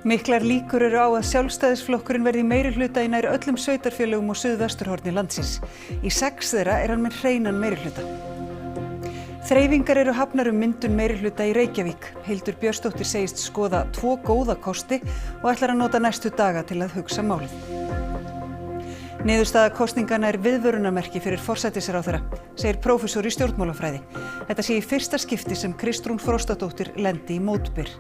Miklar líkur eru á að Sjálfstæðisflokkurinn verði í meirihluta í nær öllum sveitarfélögum og suðvesturhorni landsins. Í 6 þeirra er hann með hreinan meirihluta. Þreifingar eru hafnar myndun meirihluta í Reykjavík. Hildur Björnsdóttir segist skoða 2 góða kosti og ætlar að nota næstu daga til að hugsa málið. Niðurstaða kosninganna er viðvörunarmerki fyrir forsætisráðherra, segir prófessor í stjórnmálafræði. Þetta sé í fyrsta skipti sem Kristrún Frostadóttir lendi í mótbyr.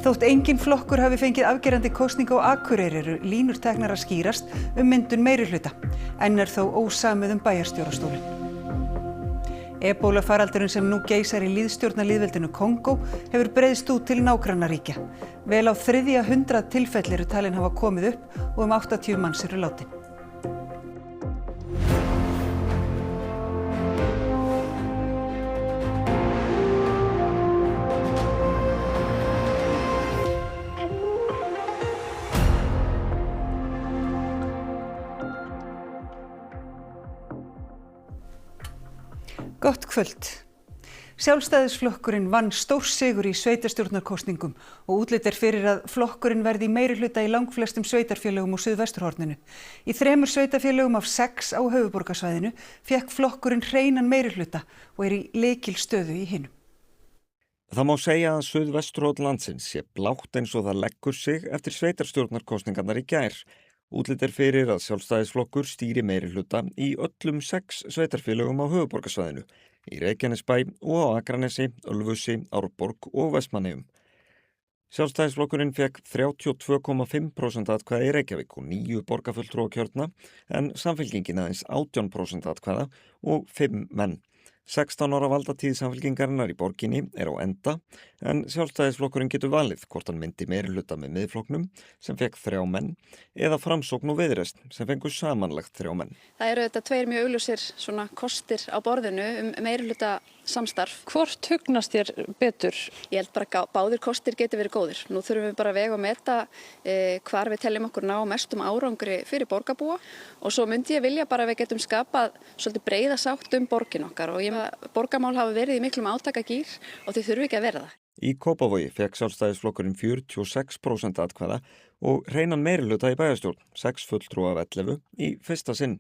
Þótt enginn flokkur hafi fengið afgerandi kosninga á Akureyri eru línur teknar að skýrast myndun meirihluta. Enn er þó ósamið bæjarstjórastólinn. Ebóla-faraldurinn sem nú geisar í lýðstjórnarlýðveldinu Kongó hefur breiðst út til nágrannaríkja. Vel á 300 tilfelli eru talin hafa komið upp og 80 manns eru látin. Gott kvöld. Sjálfstæðisflokkurinn vann stórsigur í sveitarstjórnarkosningum og útlit fyrir að flokkurinn verði í meirihluta í langflestum sveitarfélögum og suðvesturhorninu. Í 3 sveitarfélögum af 6 á höfuðborgarsvæðinu fékk flokkurinn hreinan meirihluta og er í lykilstöðu í hinum. Það má segja að suðvesturhorn landsins sé blátt eins og það leggur sig eftir sveitarstjórnarkosningarnar í gær. Útlit fyrir að Sjálfstæðisflokkur stýri meirihluta í öllum 6 sveitarfélögum á höfuðborgarsvæðinu, í Reykjanesbæ og á Akranesi, Ölfusi, Árborg og Vestmannaeyjum. Sjálfstæðisflokkurinn fékk 32,5% atkvæða í Reykjavík og 9 borgarfulltrúa kjörna, en Samfylkingin aðeins 18% atkvæða og 5 menn. 16 ára valdatíð Samfylkingarinnar í borginni er á enda, en Sjálfstæðisflokkurinn getur valið hvort hann myndi meirihluta með Miðflokknum sem fekk 3 menn eða Framsókn og Viðreisn sem fengu samanlagt 3 menn. Það eru þetta 2 mjög augljósir kostir á borðinu meirihluta samstarf. Hvort hugnast þér betur? Ég held bara að báðir kostir geti verið góðir. Nú þurfum við bara að vega og meta hvar við teljum okkur ná mestum árangri fyrir borgarbúa og svo myndi ég vilja bara að við getum skapað svolítið breiða sátt borgin okkar og borgarmál hafa verið í miklum átakagír og þau þurfi ekki að vera það. Í Kópavogi fékk Sjálfstæðisflokkurinn 46% atkvæða og hreinan meirihluta í bæjarstjórn, 6 fulltrúa af 11 í fyrsta sinn.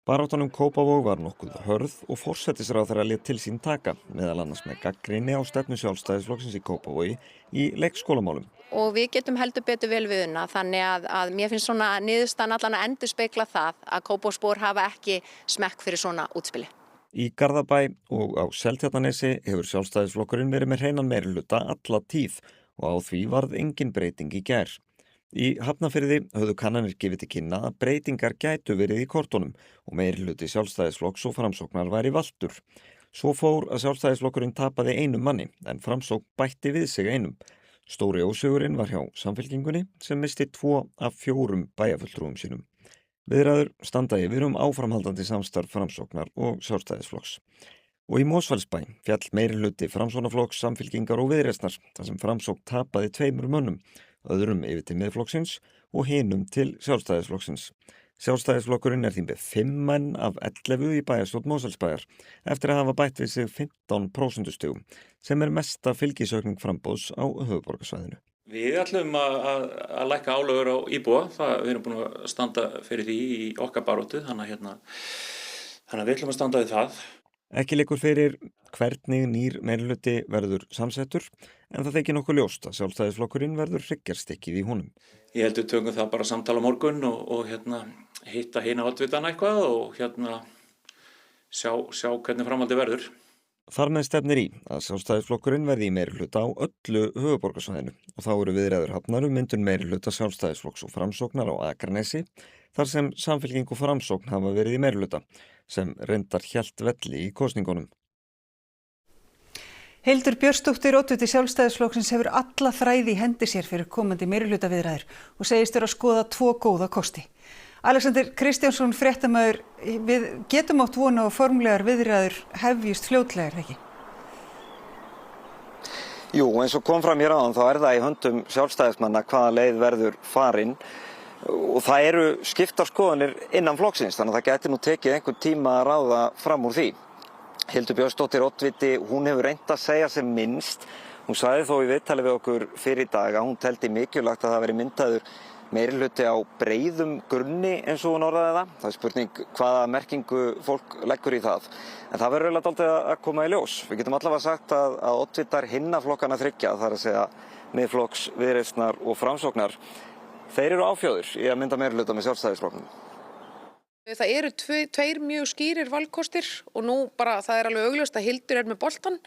Baráttan Kópavog var nokkuð hörð og forsætisráðherra lét til sín taka, meðal annars með gagnrýni á stefnu Sjálfstæðisflokksins í Kópavogi í leikskólamálum. Og við getum heldur betur vel við unna, þannig að mér finnst niðurstaðan allan að endurspegla það að Kópavogsbúar hafa ekki smekk fyrir svona útspili. Í Garðabæ og á Seltjarnarnesi hefur Sjálfstæðisflokkurinn verið með hreinan meirihluta alla tíð og á því varð engin breyting í gær. Í Hafnarfirði höfðu kannanir gefið til kynna að breytingar gætu verið í kortunum og meirihluti Sjálfstæðisflokks og Framsóknar væri valtur. Svo fór að Sjálfstæðisflokkurinn tapaði 1 manni en Framsókn bætti við sig 1. Stóri ósigurinn var hjá Samfylkingunni sem misti 2 af 4 bæjarfulltrúum sínum. Viðræður standa yfir áframhaldandi samstarf Framsóknar og Sjálfstæðisflokks. Og í Mosfellsbæ féll meirihluti Framsóknarflokks, Samfylkingar og Viðreisnar þar sem Framsókn tapaði 2 mönnum, öðrum yfir til Miðflokksins og hinum til Sjálfstæðisflokksins. Sjálfstæðisflokkurinn er því með 5 menn af 11 í bæjarstjórn Mosfellsbæjar eftir að hafa bætt við sig 15% stigum sem er mesta fylgisaukning framboðs á höfuðborgarsvæðinu. Við ætlum að lækka álögur á íbúa, við erum búin að standa fyrir því í okkar baráttu, þannig að við ætlum að standa við það. Ekki liggur fyrir hvernig nýr meirihluti verður samsettur, en það þykir nokkuð ljóst að Sjálfstæðisflokkurinn verður hryggjarstykki í honum. Ég held við tökum það bara samtala á morgun og hitta hina oddvitana eitthvað og sjá hvernig framhaldið verður. Þar með stefnir í að Sjálfstæðisflokkurinn verði í meirihluta á öllu höfuðborgarsvæðinu og þá eru viðræður hafnar myndun meirihluta Sjálfstæðisflokks og Framsóknar á Akranesi þar sem Samfylking og Framsókn hafa verið í meirihluta sem reyndar hélt velli í kosningunum. Hildur Björnsdóttir, oddviti Sjálfstæðisflokksins, hefur alla þræði í hendi sér fyrir komandi meirihlutaviðræður og segist vera að skoða 2 góða kosti. Alexander Kristjánsson, fréttamaður, við getum átt vona á formlegar viðræður hefjist fljótlega, ekki? Jú, eins og kom fram hér áðan þá það í höndum sjálfstæðismanna hvaða leið verður farin og það eru skiptar skoðanir innan flokksins, þannig að það gæti nú tekið einhvern tíma að ráða fram úr því. Hildur Björnsdóttir, oddviti, hún hefur reynt að segja sem minnst. Hún sagði þó í viðtali við okkur fyrir í dag að hún teldi mikilvægt að það veri myndaður meirihluti á breiðum grunni eins og hún orðaði það. Það er spurning hvaða merkingu fólk leggur í það. En það verður eiginlega dálítið að koma í ljós. Við getum allavega sagt að oddvitar hinna flokkana þriggja, það er að segja Miðflokks, Viðreisnar og Framsóknar, þeir eru áfjáður í að mynda meirihluta með Sjálfstæðisflokknum. Það eru tveir mjög skýrir valkostir og nú bara það er alveg augljóst að Hildur með boltan.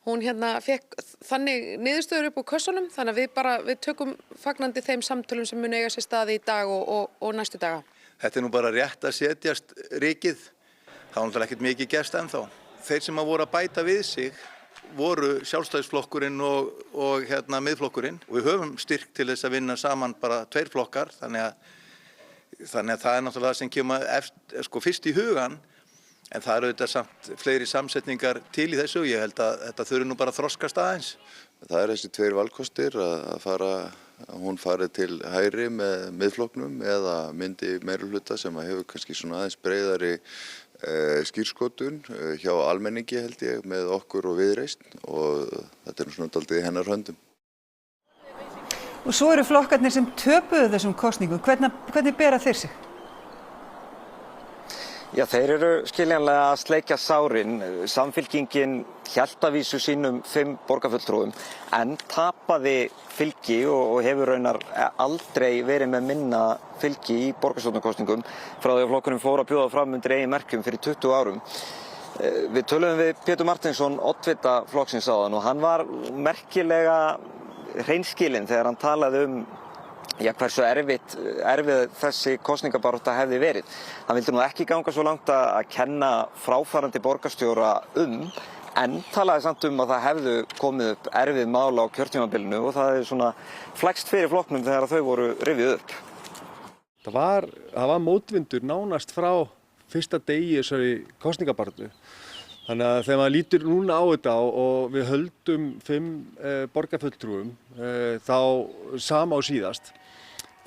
Hún fekk þannig niðurstöður upp úr kössunum, þannig að við tökum fagnandi þeim samtölum sem mun eiga sér stað í dag og næstu daga. Þetta er nú bara rétt að setjast rykið. Það var náttúrulega ekkert mikið gerst ennþá. Þeir sem voru að bæta við sig voru Sjálfstæðisflokkurinn og Miðflokkurinn. Og við höfum styrk til þess að vinna saman bara tveir flokkar, þannig að það er náttúrulega það sem kemur fyrst í hugan. En það eru auðvitað samt fleiri samsetningar til í þessu og ég held að þetta þurfi nú bara að þroskast aðeins. Það er þessi tveir valkostir að hún fari til hægri með Miðflokknum eða myndi meirihluta sem hefur kannski svona aðeins breiðari skírskotun hjá almenningi held ég með okkur og Viðreisn og þetta er svona dálítið í hennar höndum. Og svo eru flokkarnir sem töpuðu þessum kosningum. Hvernig bera þeir sig? Já, þeir eru skiljanlega að sleikja sárin. Samfylkingin hélt að vísu sínum 5 borgarfulltrúum en tapaði fylgi og hefur raunar aldrei verið með minna fylgi í borgarstjórnarkosningum frá því að flokkurinn fór að bjóða fram undir eigin merkjum fyrir 20 árum. Við töluðum við Pétur Marteinsson, oddvita flokksins áðan og hann var merkilega hreinskilinn þegar hann talaði hversu erfið þessi kosningabarátta hefði verið. Hann vildi nú ekki ganga svo langt að kenna fráfarandi borgarstjóra en talaði samt að það hefðu komið upp erfið mál á kjörtímabilinu og það er svona flækst fyrir flokknum þegar þau voru rifjuð upp. Það var mótvindur nánast frá fyrsta degi þessari kosningabaráttu. Þannig að þegar maður lítur núna á þetta og við höldum 5 borgarfulltrúum þá sama á síðast,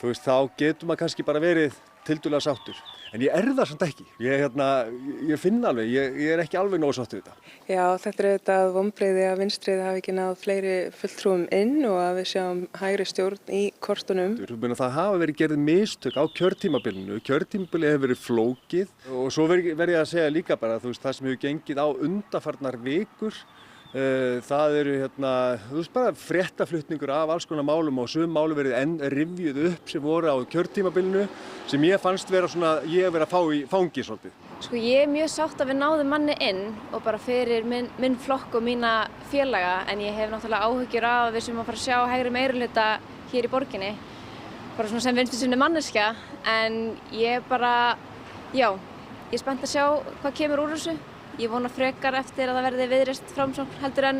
þá getur maður kannski bara verið tildulega sáttur. En ég það samt ekki. Ég finn alveg, ég er ekki alveg nógu sáttur við þetta. Já, þetta er auðvitað vonbrigði að vinstrið hafi ekki náð fleiri fulltrúum inn og að við sjáum hægri stjórn í kortunum. Það hafa verið gerð mistök á kjörtímabilinu. Kjörtímabilið hefur verið flókið og svo verð ég að segja líka bara það sem hefur gengið á undanfarnar vikur. Það eru bara fréttaflutningur af alls konar málum og sum málu verið rifjuð upp sem voru á kjörtímabilinu sem ég fannst vera ég verið að fá í fangi svolítið. Ég er mjög sátt að við náðum manni inn og bara fyrir minn flokk og mína félaga en ég hef náttúrulega áhyggjur af að við sem að fara að sjá hægri meirihluta hér í borginni bara svona sem vinstrisinni manneskja en ég er spennt að sjá hvað kemur úr þessu. Ég vona frekar eftir að það verði Viðreisn Framsókn heldur en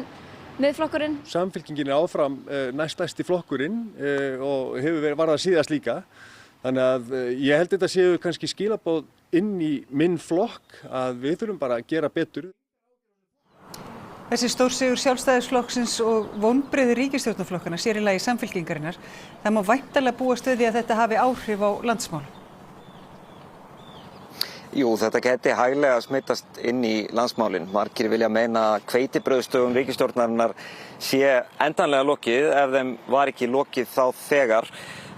Miðflokkurinn. Samfylkingin er áfram næststærsti flokkurinn og var það síðast líka. Þannig að ég held þetta séu kannski skilaboð inn í minn flokk að við þurfum bara að gera betur. Þessi stórsigur Sjálfstæðisflokksins og vonbrigði ríkisstjórnarflokkana sér í lagi Samfylkingarinnar. Það má væntanlega búast við því að þetta hafi áhrif á landsmál. Jú, þetta geti hæglega smitast inn í landsmálin. Margir vilja meina að hveitibrauðsdögum ríkisstjórnarinnar sé endanlega lokið ef þeim var ekki lokið þá þegar.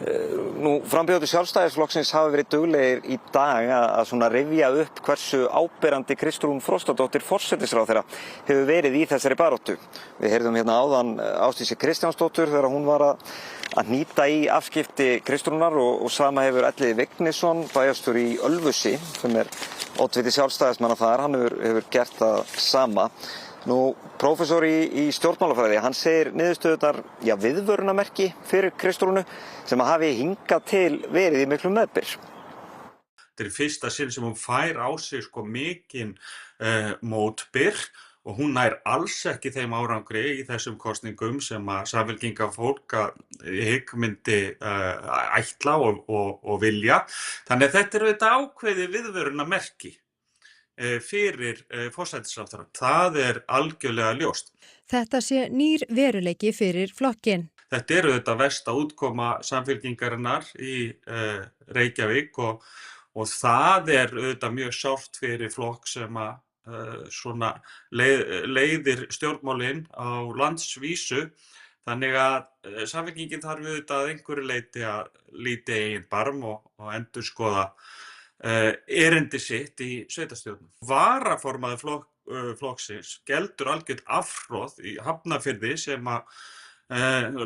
Frambjóðendur Sjálfstæðisflokksins hafa verið duglegir í dag að rifja upp hversu áberandi Kristrún Frostadóttir forsætisráðherra hefur verið í þessari baráttu. Við heyrðum áðan Ásdísi Kristjánsdóttur þegar hún var að hnýta í afskipti Kristrúnar og sama hefur Elliði Vignisson, bæjarstjóri í Ölfusi, sem er oddviti sjálfstæðismanna þar, hann hefur gert það sama. Prófessor í stjórnmálafræði, hann segir niðurstöðurnar viðvörunarmerki fyrir Kristrúnu sem hafi hingað til verið í miklum meðbyr. Þetta er fyrsta sinn sem hún fær á sig mikinn mótbyr og hún nær alls ekki þeim árangri í þessum kosningum sem að samfylkingarfólk myndi ætla og vilja. Þannig að þetta er auðvitað ákveðið viðvörunarmerki fyrir forsætisráðherra. Það er algjörlega ljóst. Þetta sé nýr veruleiki fyrir flokkinn. Þetta er auðvitað versta útkoma samfylkingarinnar í Reykjavík og það er auðvitað mjög sárt fyrir flokk sem svona leiðir stjórnmálin á landsvísu. Þannig að Samfylkingin þarf auðvitað að einhverju leyti að líta í eigin barm og endurskoða erindi sitt í sveitarstjórnum. Varaformaður flokksins geldur algjört afhroð í Hafnarfirði sem að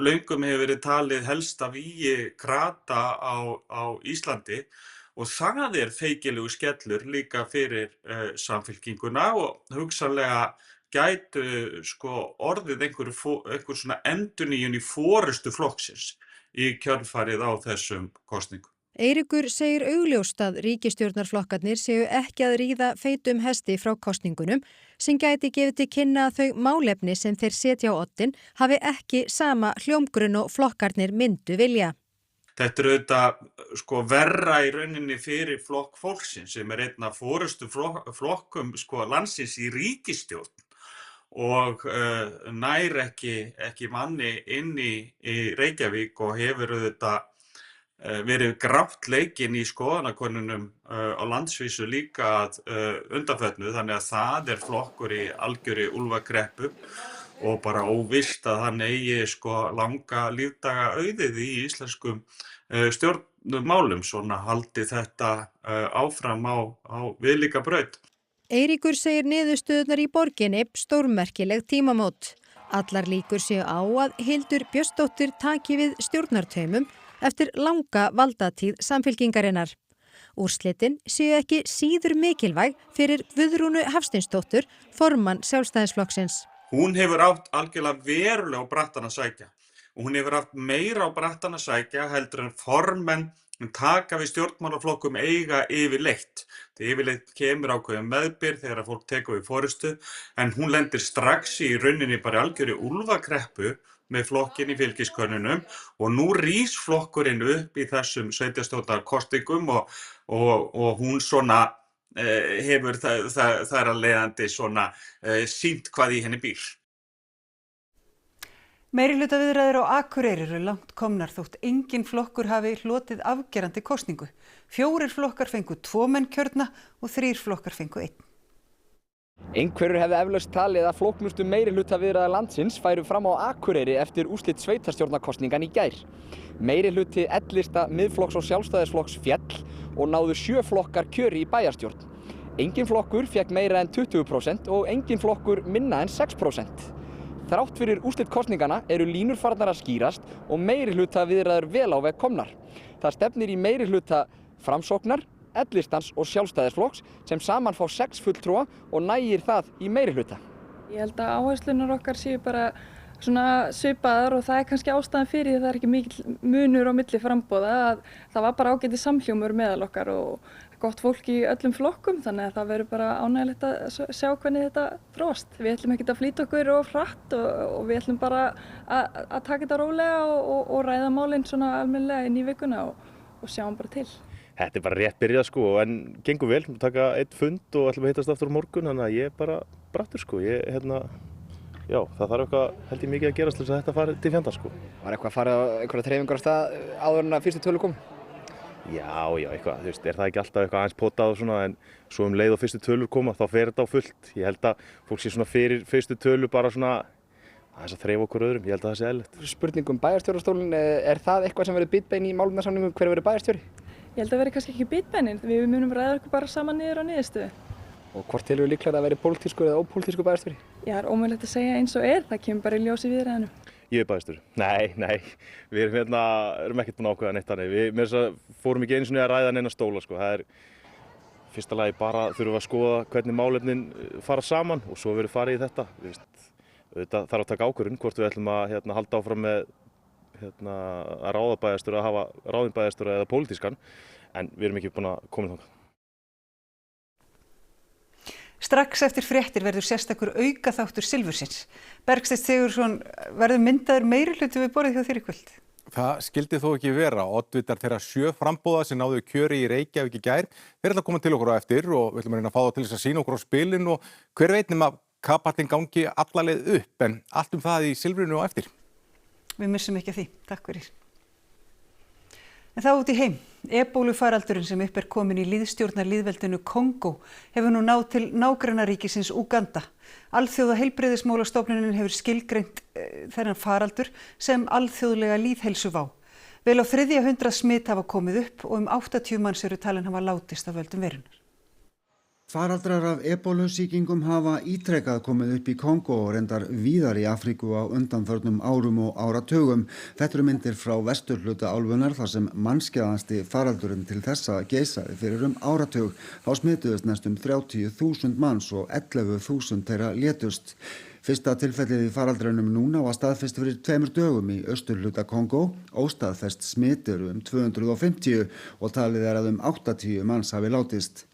löngum hefur verið talið helsta vígi krata á Íslandi og það feikilegu skellur líka fyrir Samfylkinguna og hugsanlega gætu orðið einhver svona endurnýjun í forystu flokksins í kjölfarið á þessum kosningum. Eiríkur segir augljóst að ríkisstjórnarflokkarnir séu ekki að ríða feitum hesti frá kosningunum sem gæti gefið til kynna að þau málefni sem þeir setja á oddinn hafi ekki sama hljómgrunn og flokkarnir myndu vilja. Þetta auðvitað verra í rauninni fyrir flokk fólksins sem einn af forystu flokkum landsins í ríkisstjórn og nær ekki manni inn í Reykjavík og hefur auðvitað verið grátt leikinn í skoðanakönnunum á landsvísu líka að undanförnu, þannig að það flokkur í algjörri úlfakreppu og bara óvíst að hann eigi langa lífdaga auðið í íslenskum stjórnmálum, svona haldi þetta áfram á viðlíka braut. Eiríkur segir niðurstöðurnar í borginni stórmerkileg tímamót. Allar líkur séu á að Hildur Björnsdóttir taki við stjórnartaumum eftir langa valdatíð Samfylkingarinnar. Úrslitin séu ekki síður mikilvæg fyrir Guðrúnu Hafsteinsdóttur, formann Sjálfstæðisflokksins. Hún hefur átt algjörlega verulega á brattan að sækja og hún hefur haft meira á brattan að sækja heldur en formenn taka við stjórnmálaflokkum eiga yfirleitt. Það yfirleitt kemur ákveðin meðbyr þegar að fólk tekur við forystu en hún lendir strax í rauninni bara algjörri úlfakreppu með flokkin í fylgiskönnunum og nú rís flokkurinn upp í þessum sveitarstjórnarkosningum og hún svona hefur þar að leiðandi svona sýnt hvað í henni býr. Meirihlutaviðræður á Akureyri eru langt komnar þótt engin flokkur hafi hlotið afgerandi kosningu. 4 flokkar fengu 2 menn kjörna og 3 flokkar fengu 1. Einhverjur hefði eflaust talið að flóknustu meirihlutaviðræður landsins færu fram á Akureyri eftir úrslit sveitarstjórnarkosningan í gær. Meirihluti L-lista Miðflokks og Sjálfstæðisflokks féll og náðu 7 flokkar kjöri í bæjarstjórn. Engin flokkur fékk meira en 20% og engin flokkur minna en 6%. Þrátt fyrir úrslit kosningana eru línur farnar að skýrast og meirihlutaviðræður vel á veg komnar. Það stefnir í meirihluta Framsóknar, L-listans og Sjálfstæðisflokks sem saman fá 6 fulltrúa og nægir það í meirihluta. Ég held að áherslunar okkar séu bara svona svipaðar og það kannski ástæðan fyrir því að það ekki mikill munur á milli framboða að það var bara ágætis samhljómur meðal okkar og gott fólk í öllum flokkum þannig að það verður bara ánægilegt að sjá hvernig þetta þróast. Við ætlum ekkert að flýta okkur of hratt og við ætlum bara að taka þetta rólega og ræða málin svona almennilega inn í vikuna og sjáum bara til. Þetta bara rétt byrjað en gengur vel, við taka 1 fund og ætlum að hittast aftur á morgun, þannig að ég bara brattur já, það þarf eitthvað held ég mikið að gerast til þess að þetta fari til fjandans Var eitthvað farið á einhverja þreifingar á stað áður en að fyrstu tölu kom? Já, eitthvað, það ekki alltaf eitthvað aðeins potað og svona, en svo leið og fyrstu tölur koma, þá fer þetta á fullt. Ég held að fólk sé svona fyrir fyrstu tölu bara svona aðeins að þreifa okkur öðrum, ég held að það sé eðlilegt. Spurning bæjarstjórastólinn, það eitthvað sem verður bitbein í málefnasamningum, hver verður bæjarstjóri? Ég held að verði kannski ekki bitbeinin, við munum ræða okkur bara saman niður á niðurstöðu. Og hvort telur líklega að verði pólitískur eða ópólitískur bæjarstjóri? Já, ómögulegt að segja eins og það kemur bara í ljós í viðræðunum. Ég bæjarstjóri. Nei, við erum ekkert búin að ákveða neitt þannig. Við fórum ekki einu sinni að ræða neina stóla Það fyrsta lagi bara þurfum við að skoða hvernig málefnin fara saman og svo verður farið í þetta. Þetta þarf að taka ákvörðun hvort við ætlum að halda áfram með að ráða bæjarstjóra, að hafa ráðinn bæjarstjóra eða pólitískan, en við erum ekki búin að koma þangað. Strax eftir fréttir verður sérstakur aukaþáttur Silfursins. Bergsteinn Sigurðsson, verður myndaður meirihluti við borðið hjá þér í kvöld? Það skildi þó ekki vera. Oddvitar þeirra 7 framboða sem náðu kjöri í Reykjavík í gær. Þeir ætla að koma til okkur á eftir og við ætlum að reyna að fá það til þess að sýna okkur á spilin og hver veit nema kapallinn gangi alla leið upp, en allt það í Silfrinu á eftir. Við missum ekki að því. Takk fyrir. En þá út í heim. Ebólufaraldurinn sem upp kominn í lýðveldinu Kongó hefur nú náð til nágrannaríkisins Úganda. Alþjóða heilbrigðismálastofnunin hefur skilgreint þennan faraldur sem alþjóðlega lýðheilsuvá. Vel á 300 smit hafa komið upp og 80 manns eru talin hafa látist af völdum veirunnar. Faraldrar af ebólusýkingum hafa ítrekað komið upp í Kongó og reyndar víðar í Afríku á undanförnum árum og áratugum. Þetta eru myndir frá vesturhluta álfunnar þar sem mannskæðasti faraldurinn til þessa geisaði fyrir áratug. Þá smituðust næstum 30.000 manns og 11.000 þeirra létust. Fyrsta tilfellið í faraldrinum núna var staðfest fyrir 2 dögum í austurhluta Kongó. Óstaðfest smit eru 250 og talið að 80 manns hafi látist.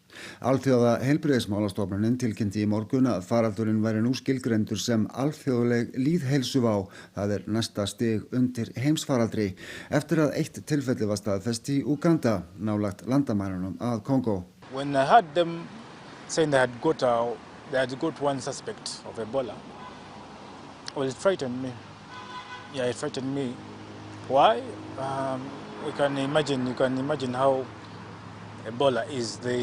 Alþjóða heilbrigðismálastofnunin tilkynnti í morgun að faraldurinn væri nú skilgreindur sem alþjóðleg lýðheilsuvá. Það næsta stig undir heimsfaraldri eftir að eitt tilfelli var staðfest í Úganda, nálægt landamærunum að Kongó. When I heard them saying they had got one suspect of Ebola, well, it frightened me. Yeah, it frightened me. Why? You can imagine how Ebola is, the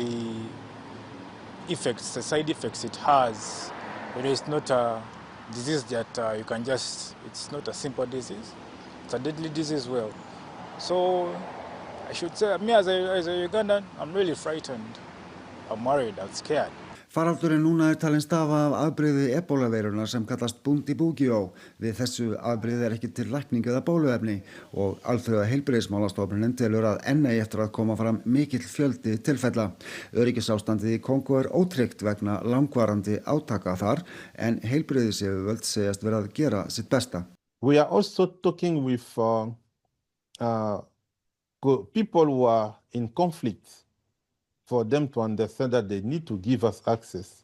side effects it has. It is not a disease that you can it's not a simple disease. It's a deadly disease as well. So I should say, me as a Ugandan, I'm really frightened. I'm worried, I'm scared. Faraldurinn núna talinn stafa af afbrigði ebólaveirunar sem kallast Bundibugyo. Við þessu afbrigði ekki til lækning eða bóluefni og alþjóða heilbrigðismálastofnunin telur að enn eigi eftir að koma fram mikill fjöldi tilfella. Öryggisástandið í Kongó ótryggt vegna langvarandi átaka þar en heilbrigðisyfirvöld segjast vera að gera sitt besta. We are also talking with people who are in conflict, for them to understand that they need to give us access